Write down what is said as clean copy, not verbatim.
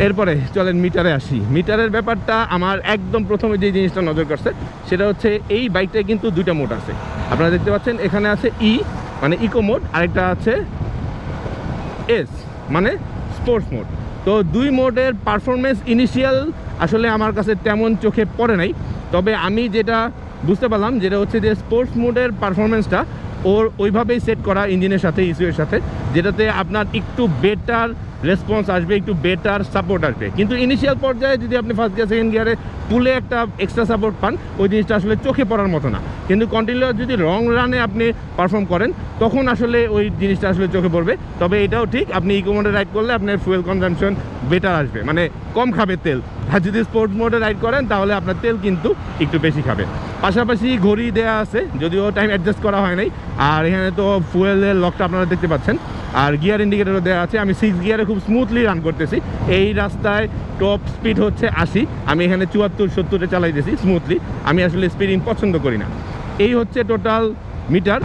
এরপরে চলেন মিটারে আসি। মিটারের ব্যাপারটা আমার একদম প্রথমে যে জিনিসটা নজর কাটছে সেটা হচ্ছে এই বাইকটায় কিন্তু দুইটা মোড আছে। আপনারা দেখতে পাচ্ছেন এখানে আছে ই মানে ইকো মোড, আরেকটা আছে এস মানে স্পোর্টস মোড। তো দুই মোডের পারফরমেন্স ইনিশিয়াল আসলে আমার কাছে তেমন চোখে পড়ে নাই, তবে আমি যেটা বুঝতে পারলাম যেটা হচ্ছে যে স্পোর্টস মোডের পারফরমেন্সটা ওর ওইভাবেই সেট করা ইঞ্জিনের সাথে, ইস্যুয়ের সাথে, যেটাতে আপনার একটু বেটার রেসপন্স আসবে, একটু বেটার সাপোর্ট আসবে। কিন্তু ইনিশিয়াল পর্যায়ে যদি আপনি ফার্স্ট গিয়ার সেকেন্ড গিয়ারে তুলে একটা এক্সট্রা সাপোর্ট পান, ওই জিনিসটা আসলে চোখে পড়ার মতো না। কিন্তু কন্টিনিউয়াস যদি লং রানে আপনি পারফর্ম করেন তখন আসলে ওই জিনিসটা আসলে চোখে পড়বে। তবে এটাও ঠিক, আপনি ইকো মোডে রাইড করলে আপনার ফুয়েল কনজাম্পশন বেটার আসবে, মানে কম খাবে তেল। আর যদি স্পোর্টস মোডে রাইড করেন তাহলে আপনার তেল কিন্তু একটু বেশি খাবে। পাশাপাশি ঘড়ি দেওয়া আছে, যদিও টাইম অ্যাডজাস্ট করা হয় নাই। আর এখানে তো ফুয়েলের লকটা আপনারা দেখতে পাচ্ছেন, আর গিয়ার ইন্ডিকেটরও দেওয়া আছে। আমি 6 গিয়ারে খুব স্মুথলি রান করতেছি। এই রাস্তায় টপ স্পিড হচ্ছে 80, আমি এখানে 74-70-এ চালাইতেছি স্মুথলি। আমি আসলে স্পিডিং পছন্দ করি না। এই হচ্ছে টোটাল মিটার।